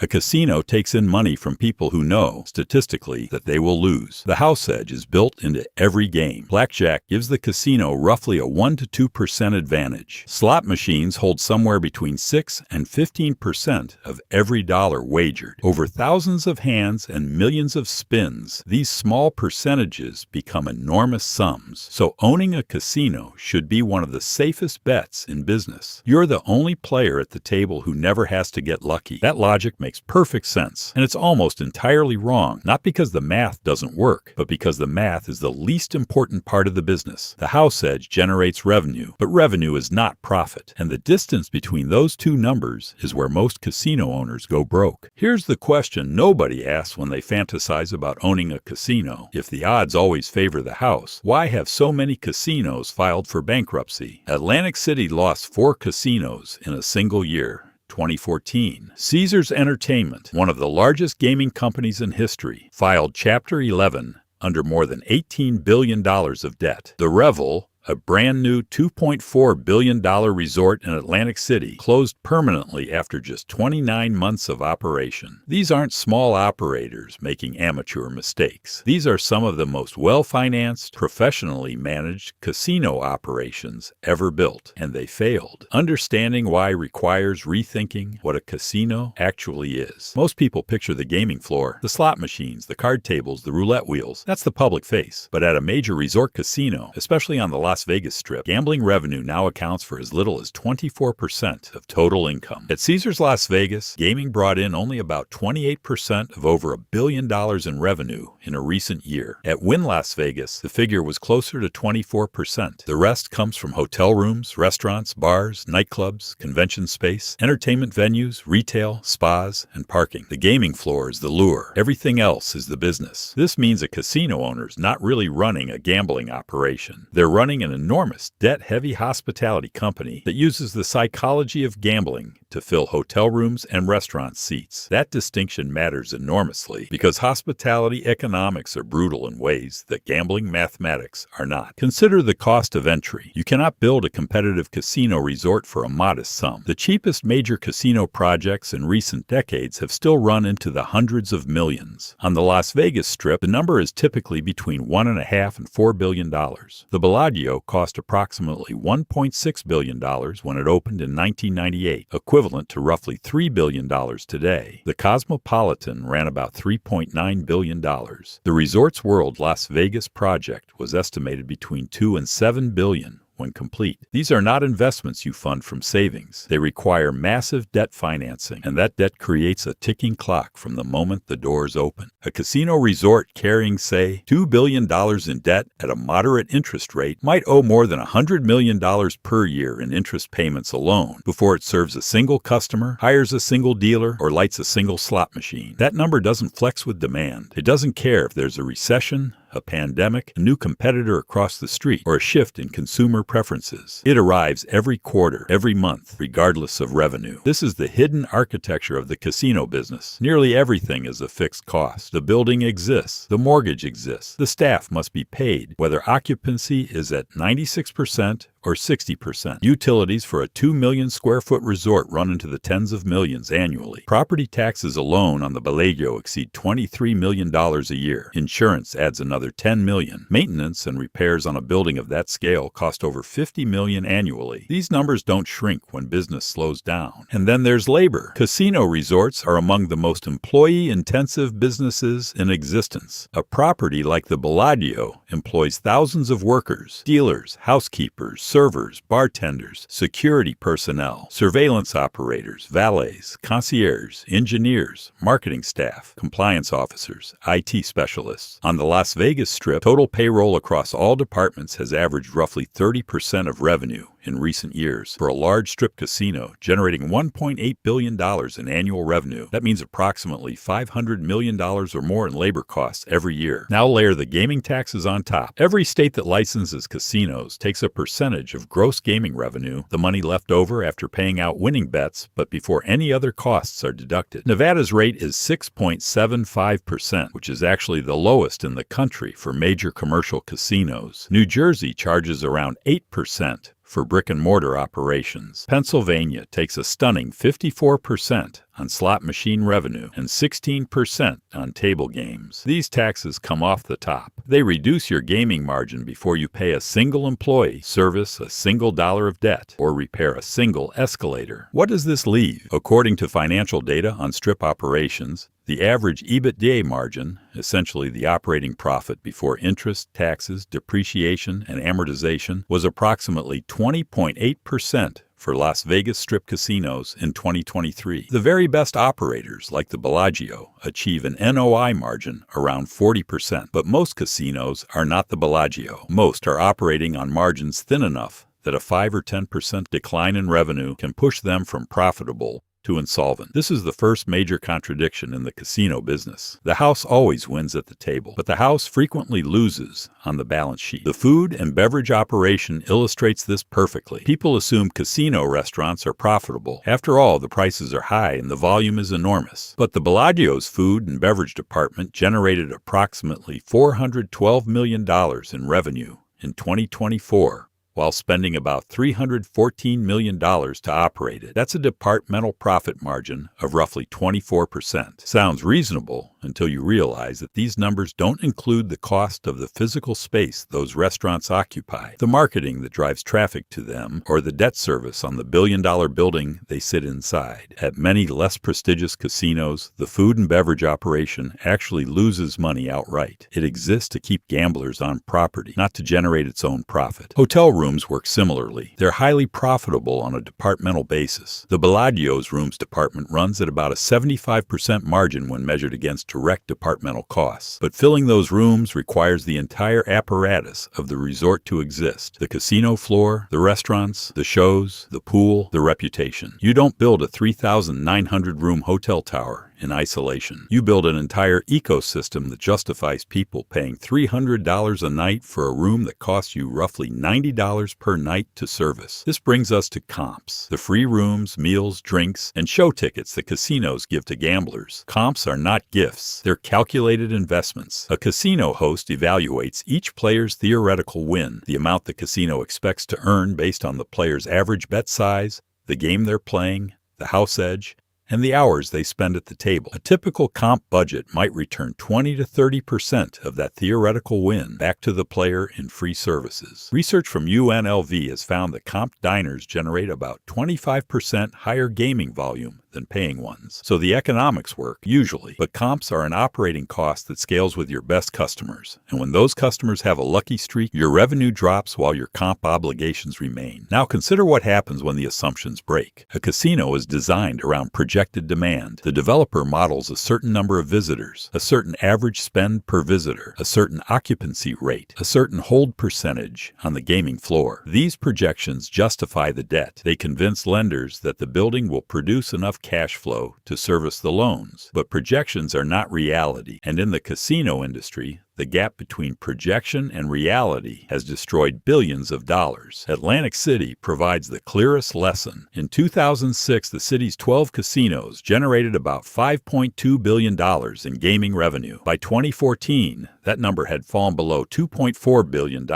A casino takes in money from people who know, statistically, that they will lose. The house edge is built into every game. Blackjack gives the casino roughly a 1 to 2% advantage. Slot machines hold somewhere between 6 and 15% of every dollar wagered. Over thousands of hands and millions of spins, these small percentages become enormous sums. So owning a casino should be one of the safest bets in business. You're the only player at the table who never has to get lucky. That logic makes perfect sense, and it's almost entirely wrong, not because the math doesn't work, but because the math is the least important part of the business. The house edge generates revenue, but revenue is not profit, and the distance between those two numbers is where most casino owners go broke. Here's the question nobody asks when they fantasize about owning a casino. If the odds always favor the house, why have so many casinos filed for bankruptcy? Atlantic City lost 4 casinos in a single year. 2014. Caesars Entertainment, one of the largest gaming companies in history, filed Chapter 11 under more than $18 billion of debt. The Revel, a brand new $2.4 billion resort in Atlantic City, closed permanently after just 29 months of operation. These aren't small operators making amateur mistakes. These are some of the most well-financed, professionally managed casino operations ever built, and they failed. Understanding why requires rethinking what a casino actually is. Most people picture the gaming floor, the slot machines, the card tables, the roulette wheels. That's the public face. But at a major resort casino, especially on the Las Vegas Strip, gambling revenue now accounts for as little as 24% of total income. At Caesars Las Vegas, gaming brought in only about 28% of over $1 billion in revenue in a recent year. At Wynn Las Vegas, the figure was closer to 24%. The rest comes from hotel rooms, restaurants, bars, nightclubs, convention space, entertainment venues, retail, spas, and parking. The gaming floor is the lure. Everything else is the business. This means a casino owner's not really running a gambling operation. They're running an enormous debt-heavy hospitality company that uses the psychology of gambling to fill hotel rooms and restaurant seats. That distinction matters enormously because hospitality economics are brutal in ways that gambling mathematics are not. Consider the cost of entry. You cannot build a competitive casino resort for a modest sum. The cheapest major casino projects in recent decades have still run into the hundreds of millions. On the Las Vegas Strip, the number is typically between $1.5 and $4 billion. The Bellagio cost approximately $1.6 billion when it opened in 1998, equivalent to roughly $3 billion today. The Cosmopolitan ran about $3.9 billion. The Resorts World Las Vegas project was estimated between $2 and $7 billion when complete. These are not investments you fund from savings. They require massive debt financing, and that debt creates a ticking clock from the moment the doors open. A casino resort carrying, say, $2 billion in debt at a moderate interest rate might owe more than $100 million per year in interest payments alone before it serves a single customer, hires a single dealer, or lights a single slot machine. That number doesn't flex with demand. It doesn't care if there's a recession, a pandemic, a new competitor across the street, or a shift in consumer preferences. It arrives every quarter, every month, regardless of revenue. This is the hidden architecture of the casino business. Nearly everything is a fixed cost. The building exists. The mortgage exists. The staff must be paid, whether occupancy is at 96% or 60%. Utilities for a 2 million square foot resort run into the tens of millions annually. Property taxes alone on the Bellagio exceed $23 million a year. Insurance adds another $10 million. Maintenance and repairs on a building of that scale cost over $50 million annually. These numbers don't shrink when business slows down. And then there's labor. Casino resorts are among the most employee-intensive businesses in existence. A property like the Bellagio employs thousands of workers, dealers, housekeepers, servers, bartenders, security personnel, surveillance operators, valets, concierges, engineers, marketing staff, compliance officers, IT specialists. On the Las Vegas Strip, total payroll across all departments has averaged roughly 30% of revenue in recent years. For a large strip casino generating $1.8 billion in annual revenue, that means approximately $500 million or more in labor costs every year. Now layer the gaming taxes on top. Every state that licenses casinos takes a percentage of gross gaming revenue, the money left over after paying out winning bets, but before any other costs are deducted. Nevada's rate is 6.75%, which is actually the lowest in the country for major commercial casinos. New Jersey charges around 8% for brick-and-mortar operations. Pennsylvania takes a stunning 54% on slot machine revenue and 16% on table games. These taxes come off the top. They reduce your gaming margin before you pay a single employee, service a single dollar of debt, or repair a single escalator. What does this leave? According to financial data on strip operations, the average EBITDA margin, essentially the operating profit before interest, taxes, depreciation, and amortization, was approximately 20.8% for Las Vegas Strip casinos in 2023. The very best operators, like the Bellagio, achieve an NOI margin around 40%, but most casinos are not the Bellagio. Most are operating on margins thin enough that a 5 or 10% decline in revenue can push them from profitable to insolvent. This is the first major contradiction in the casino business. The house always wins at the table, but the house frequently loses on the balance sheet. The food and beverage operation illustrates this perfectly. People assume casino restaurants are profitable. After all, the prices are high and the volume is enormous. But the Bellagio's food and beverage department generated approximately $412 million in revenue in 2024. While spending about $314 million to operate it. That's a departmental profit margin of roughly 24%. Sounds reasonable until you realize that these numbers don't include the cost of the physical space those restaurants occupy, the marketing that drives traffic to them, or the debt service on the billion-dollar building they sit inside. At many less prestigious casinos, the food and beverage operation actually loses money outright. It exists to keep gamblers on property, not to generate its own profit. Hotel rooms work similarly. They're highly profitable on a departmental basis. The Bellagio's rooms department runs at about a 75% margin when measured against direct departmental costs. But filling those rooms requires the entire apparatus of the resort to exist. The casino floor, the restaurants, the shows, the pool, the reputation. You don't build a 3,900-room hotel tower in isolation. You build an entire ecosystem that justifies people paying $300 a night for a room that costs you roughly $90 per night to service. This brings us to comps, the free rooms, meals, drinks, and show tickets that casinos give to gamblers. Comps are not gifts. They're calculated investments. A casino host evaluates each player's theoretical win, the amount the casino expects to earn based on the player's average bet size, the game they're playing, the house edge, and the hours they spend at the table. A typical comp budget might return 20 to 30% of that theoretical win back to the player in free services. Research from UNLV has found that comp diners generate about 25% higher gaming volume than paying ones. So the economics work, usually, but comps are an operating cost that scales with your best customers. And when those customers have a lucky streak, your revenue drops while your comp obligations remain. Now consider what happens when the assumptions break. A casino is designed around projected demand. The developer models a certain number of visitors, a certain average spend per visitor, a certain occupancy rate, a certain hold percentage on the gaming floor. These projections justify the debt. They convince lenders that the building will produce enough cash flow to service the loans. But projections are not reality, and in the casino industry, the gap between projection and reality has destroyed billions of dollars. Atlantic City provides the clearest lesson. In 2006, the city's 12 casinos generated about $5.2 billion in gaming revenue. By 2014, that number had fallen below $2.4 billion,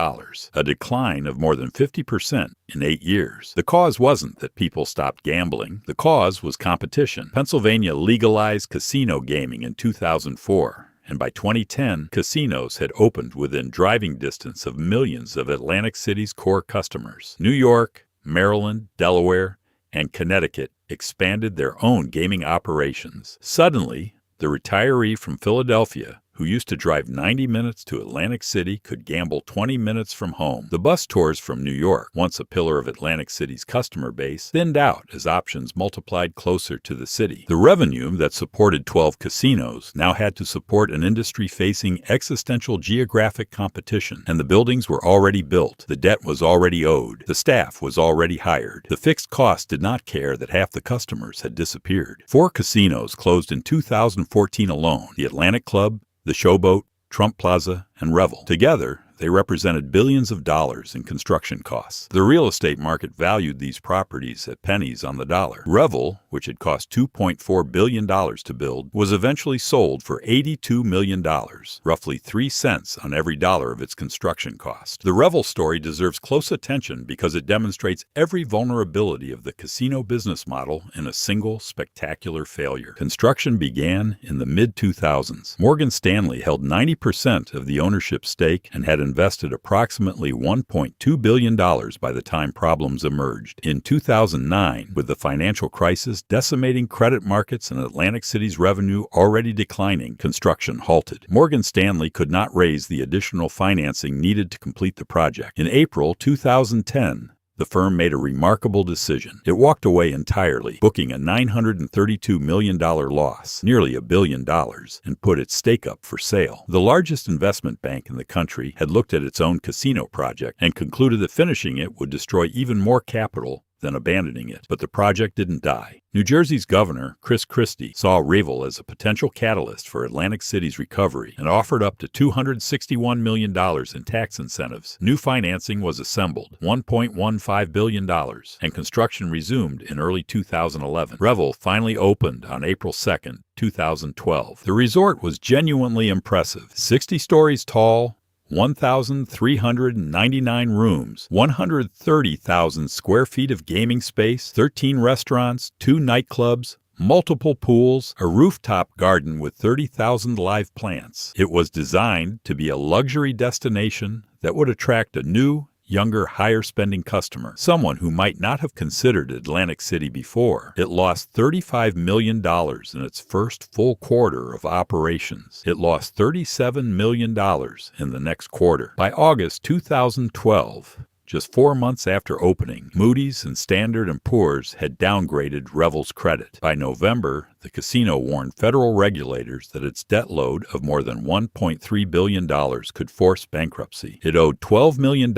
a decline of more than 50% in 8 years. The cause wasn't that people stopped gambling. The cause was competition. Pennsylvania legalized casino gaming in 2004. And by 2010, casinos had opened within driving distance of millions of Atlantic City's core customers. New York, Maryland, Delaware, and Connecticut expanded their own gaming operations. Suddenly, the retiree from Philadelphia, who used to drive 90 minutes to Atlantic City, could gamble 20 minutes from home. The bus tours from New York, once a pillar of Atlantic City's customer base, thinned out as options multiplied closer to the city. The revenue that supported 12 casinos now had to support an industry facing existential geographic competition, and the buildings were already built. The debt was already owed. The staff was already hired. The fixed costs did not care that half the customers had disappeared. 4 casinos closed in 2014 alone: the Atlantic Club, the Showboat, Trump Plaza, and Revel. Together, they represented billions of dollars in construction costs. The real estate market valued these properties at pennies on the dollar. Revel, which had cost $2.4 billion to build, was eventually sold for $82 million, roughly 3 cents on every dollar of its construction cost. The Revel story deserves close attention because it demonstrates every vulnerability of the casino business model in a single spectacular failure. Construction began in the mid-2000s. Morgan Stanley held 90% of the ownership stake and had invested approximately $1.2 billion by the time problems emerged. In 2009, with the financial crisis decimating credit markets and Atlantic City's revenue already declining, construction halted. Morgan Stanley could not raise the additional financing needed to complete the project. In April 2010, the firm made a remarkable decision. It walked away entirely, booking a $932 million loss, nearly $1 billion, and put its stake up for sale. The largest investment bank in the country had looked at its own casino project and concluded that finishing it would destroy even more capital than abandoning it. But the project didn't die. New Jersey's governor, Chris Christie, saw Revel as a potential catalyst for Atlantic City's recovery and offered up to $261 million in tax incentives. New financing was assembled, $1.15 billion, and construction resumed in early 2011. Revel finally opened on April 2nd, 2012. The resort was genuinely impressive. 60 stories tall, 1,399 rooms, 130,000 square feet of gaming space, 13 restaurants, 2 nightclubs, multiple pools, a rooftop garden with 30,000 live plants. It was designed to be a luxury destination that would attract a new, younger, higher-spending customer, someone who might not have considered Atlantic City before. It lost $35 million in its first full quarter of operations. It lost $37 million in the next quarter. By August 2012, just 4 months after opening, Moody's and Standard & Poor's had downgraded Revel's credit. By November, the casino warned federal regulators that its debt load of more than $1.3 billion could force bankruptcy. It owed $12 million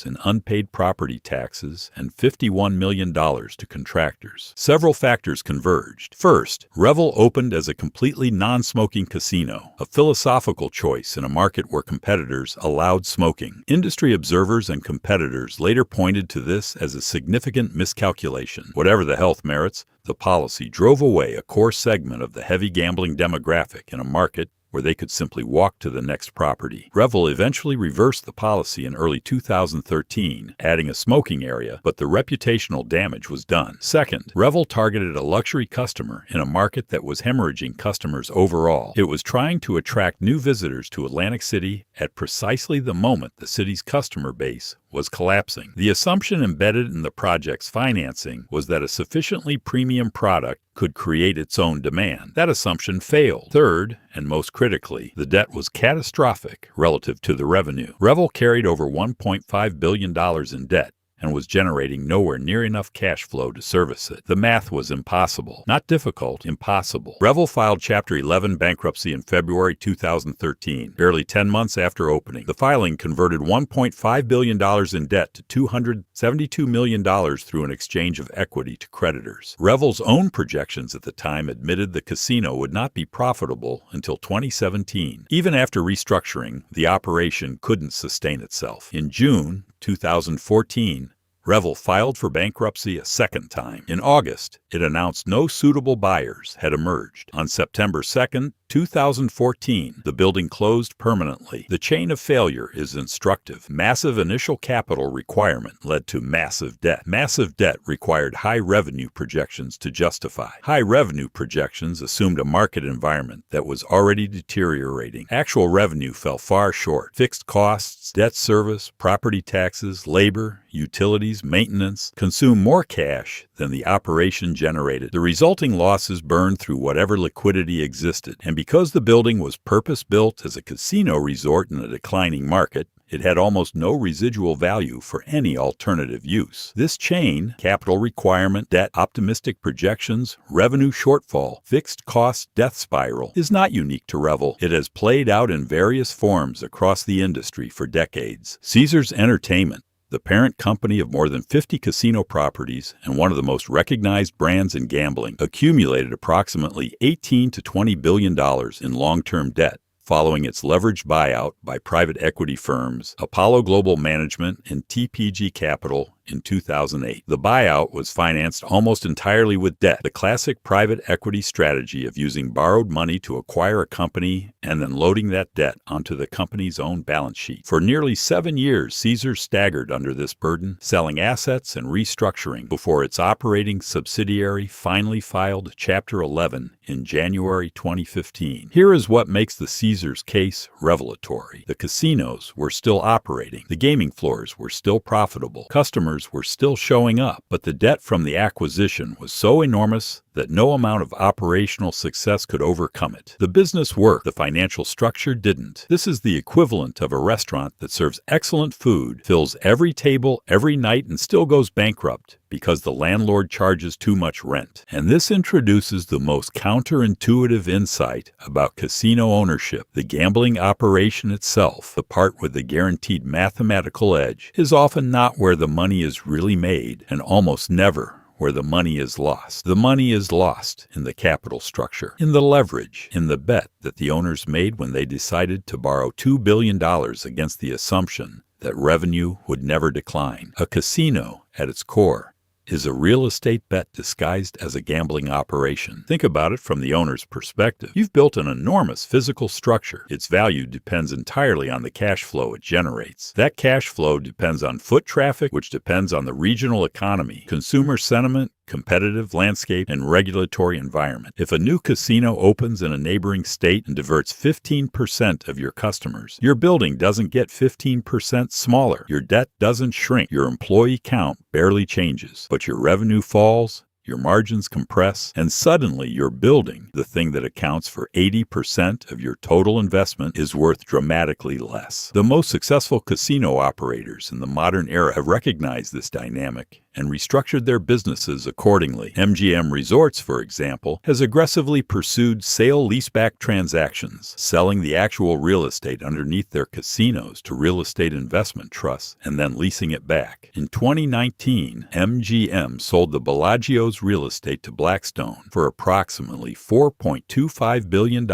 in unpaid property taxes and $51 million to contractors. Several factors converged. First, Revel opened as a completely non-smoking casino, a philosophical choice in a market where competitors allowed smoking. Industry observers and competitors later pointed to this as a significant miscalculation. Whatever the health merits, the policy drove away a core segment of the heavy gambling demographic in a market where they could simply walk to the next property. Revel eventually reversed the policy in early 2013, adding a smoking area, but the reputational damage was done. Second, Revel targeted a luxury customer in a market that was hemorrhaging customers overall. It was trying to attract new visitors to Atlantic City at precisely the moment the city's customer base was collapsing. The assumption embedded in the project's financing was that a sufficiently premium product could create its own demand. That assumption failed. Third, and most critically, the debt was catastrophic relative to the revenue. Revel carried over $1.5 billion in debt and was generating nowhere near enough cash flow to service it. The math was impossible. Not difficult, impossible. Revel filed Chapter 11 bankruptcy in February 2013, barely 10 months after opening. The filing converted $1.5 billion in debt to $272 million through an exchange of equity to creditors. Revel's own projections at the time admitted the casino would not be profitable until 2017. Even after restructuring, the operation couldn't sustain itself. In June 2014, Revel filed for bankruptcy a second time. In August, it announced no suitable buyers had emerged. On September 2nd, 2014, the building closed permanently. The chain of failure is instructive. Massive initial capital requirement led to massive debt. Massive debt required high revenue projections to justify. High revenue projections assumed a market environment that was already deteriorating. Actual revenue fell far short. Fixed costs, debt service, property taxes, labor, utilities, maintenance consumed more cash than the operation generated. The resulting losses burned through whatever liquidity existed, and because the building was purpose-built as a casino resort in a declining market, it had almost no residual value for any alternative use. This chain, capital requirement, debt, optimistic projections, revenue shortfall, fixed cost, death spiral, is not unique to Revel. It has played out in various forms across the industry for decades. Caesars Entertainment, the parent company of more than 50 casino properties and one of the most recognized brands in gambling, accumulated approximately $18 to $20 billion in long-term debt following its leveraged buyout by private equity firms Apollo Global Management and TPG Capital in 2008. The buyout was financed almost entirely with debt, the classic private equity strategy of using borrowed money to acquire a company and then loading that debt onto the company's own balance sheet. For nearly 7 years, Caesars staggered under this burden, selling assets and restructuring before its operating subsidiary finally filed Chapter 11 in January 2015. Here is what makes the Caesars case revelatory. The casinos were still operating. The gaming floors were still profitable. Customers were still showing up, but the debt from the acquisition was so enormous that no amount of operational success could overcome it. The business worked, the financial structure didn't. This is the equivalent of a restaurant that serves excellent food, fills every table every night, and still goes bankrupt because the landlord charges too much rent. And this introduces the most counterintuitive insight about casino ownership. The gambling operation itself, the part with the guaranteed mathematical edge, is often not where the money is really made, and almost never where the money is lost. The money is lost in the capital structure, in the leverage, in the bet that the owners made when they decided to borrow $2 billion against the assumption that revenue would never decline. A casino, at its core, is a real estate bet disguised as a gambling operation. Think about it from the owner's perspective. You've built an enormous physical structure. Its value depends entirely on the cash flow it generates. That cash flow depends on foot traffic, which depends on the regional economy, consumer sentiment, competitive landscape, and regulatory environment. If a new casino opens in a neighboring state and diverts 15% of your customers, your building doesn't get 15% smaller. Your debt doesn't shrink. Your employee count barely changes. But your revenue falls, your margins compress, and suddenly your building, the thing that accounts for 80% of your total investment, is worth dramatically less. The most successful casino operators in the modern era have recognized this dynamic and restructured their businesses accordingly. MGM Resorts, for example, has aggressively pursued sale-leaseback transactions, selling the actual real estate underneath their casinos to real estate investment trusts and then leasing it back. In 2019, MGM sold the Bellagio's real estate to Blackstone for approximately $4.25 billion,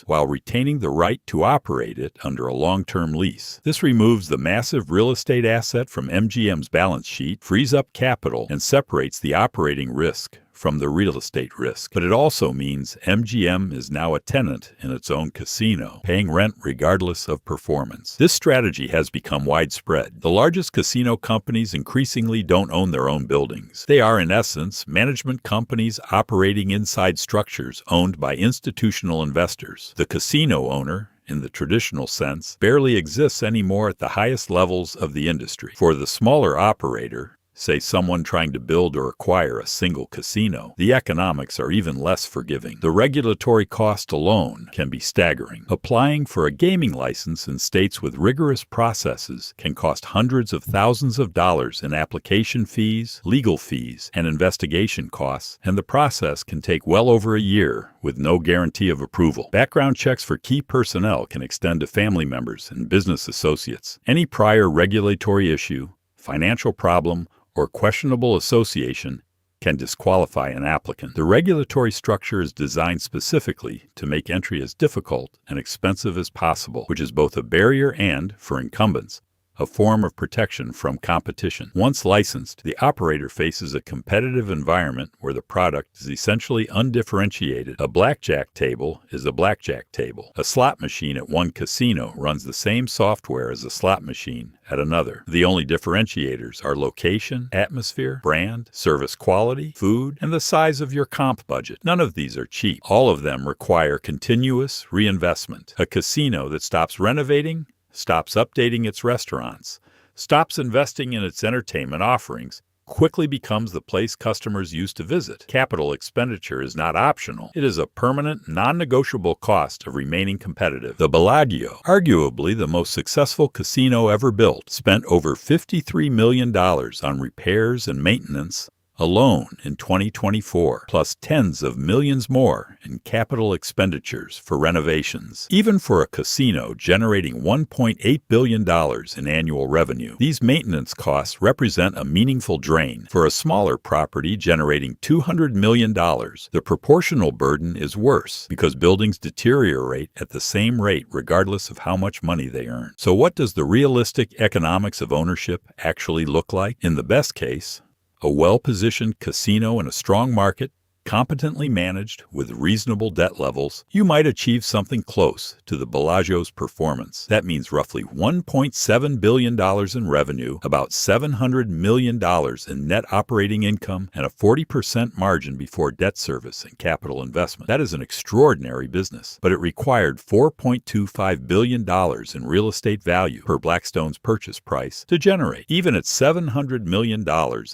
while retaining the right to operate it under a long-term lease. This removes the massive real estate asset from MGM's balance sheet, frees up capital, and separates the operating risk from the real estate risk. But it also means MGM is now a tenant in its own casino, paying rent regardless of performance. This strategy has become widespread. The largest casino companies increasingly don't own their own buildings. They are, in essence, management companies operating inside structures owned by institutional investors. The casino owner, in the traditional sense, barely exists anymore at the highest levels of the industry. For the smaller operator, say someone trying to build or acquire a single casino, the economics are even less forgiving. The regulatory cost alone can be staggering. Applying for a gaming license in states with rigorous processes can cost hundreds of thousands of dollars in application fees, legal fees, and investigation costs, and the process can take well over a year with no guarantee of approval. Background checks for key personnel can extend to family members and business associates. Any prior regulatory issue, financial problem, or questionable association can disqualify an applicant. The regulatory structure is designed specifically to make entry as difficult and expensive as possible, which is both a barrier and, for incumbents, a form of protection from competition. Once licensed, the operator faces a competitive environment where the product is essentially undifferentiated. A blackjack table is a blackjack table. A slot machine at one casino runs the same software as a slot machine at another. The only differentiators are location, atmosphere, brand, service quality, food, and the size of your comp budget. None of these are cheap. All of them require continuous reinvestment. A casino that stops renovating, stops updating its restaurants, stops investing in its entertainment offerings, quickly becomes the place customers used to visit. Capital expenditure is not optional. It is a permanent, non-negotiable cost of remaining competitive. The Bellagio, arguably the most successful casino ever built, spent over $53 million on repairs and maintenance alone in 2024, plus tens of millions more in capital expenditures for renovations. Even for a casino generating $1.8 billion in annual revenue, these maintenance costs represent a meaningful drain. For a smaller property generating $200 million, the proportional burden is worse because buildings deteriorate at the same rate regardless of how much money they earn. So what does the realistic economics of ownership actually look like? In the best case, a well-positioned casino in a strong market, competently managed with reasonable debt levels, you might achieve something close to the Bellagio's performance. That means roughly $1.7 billion in revenue, about $700 million in net operating income, and a 40% margin before debt service and capital investment. That is an extraordinary business, but it required $4.25 billion in real estate value per Blackstone's purchase price to generate. Even at $700 million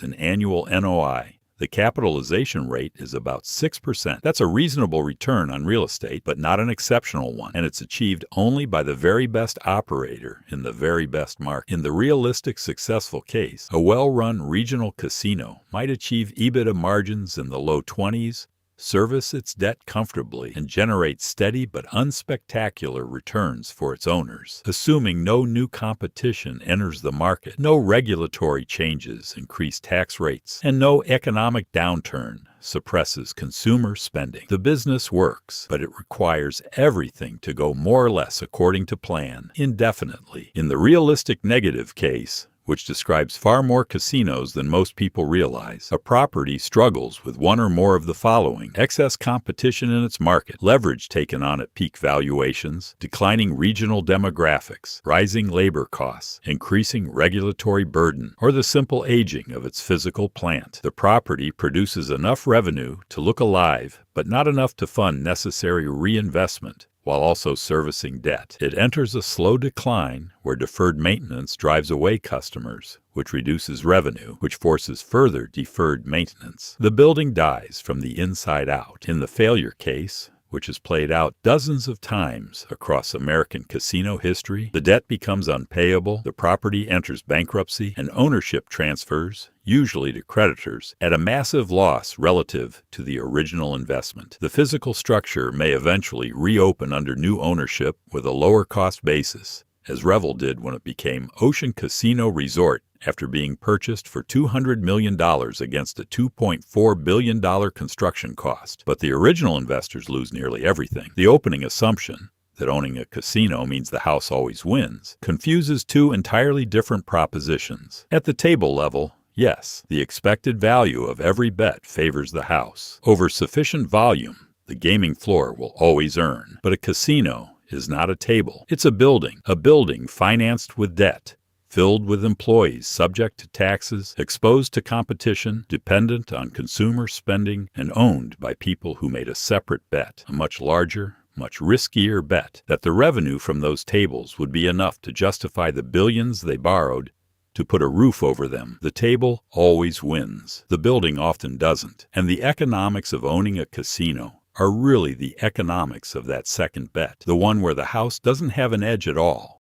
in annual NOI, the capitalization rate is about 6%. That's a reasonable return on real estate, but not an exceptional one, and it's achieved only by the very best operator in the very best market. In the realistic successful case, a well-run regional casino might achieve EBITDA margins in the low 20s, service its debt comfortably, and generate steady but unspectacular returns for its owners, assuming no new competition enters the market, no regulatory changes increase tax rates, and no economic downturn suppresses consumer spending. The business works, but it requires everything to go more or less according to plan, indefinitely. In the realistic negative case, which describes far more casinos than most people realize, a property struggles with one or more of the following: excess competition in its market, leverage taken on at peak valuations, declining regional demographics, rising labor costs, increasing regulatory burden, or the simple aging of its physical plant. The property produces enough revenue to look alive, but not enough to fund necessary reinvestment, while also servicing debt. It enters a slow decline where deferred maintenance drives away customers, which reduces revenue, which forces further deferred maintenance. The building dies from the inside out. In the failure case, which has played out dozens of times across American casino history, the debt becomes unpayable, the property enters bankruptcy, and ownership transfers, usually to creditors, at a massive loss relative to the original investment. The physical structure may eventually reopen under new ownership with a lower cost basis, as Revel did when it became Ocean Casino Resort after being purchased for $200 million against a $2.4 billion construction cost. But the original investors lose nearly everything. The opening assumption that owning a casino means the house always wins confuses two entirely different propositions. At the table level, yes, the expected value of every bet favors the house. Over sufficient volume, the gaming floor will always earn. But a casino is not a table. It's a building financed with debt, filled with employees subject to taxes, exposed to competition, dependent on consumer spending, and owned by people who made a separate bet, a much larger, much riskier bet, that the revenue from those tables would be enough to justify the billions they borrowed to put a roof over them. The table always wins. The building often doesn't. And the economics of owning a casino are really the economics of that second bet, the one where the house doesn't have an edge at all.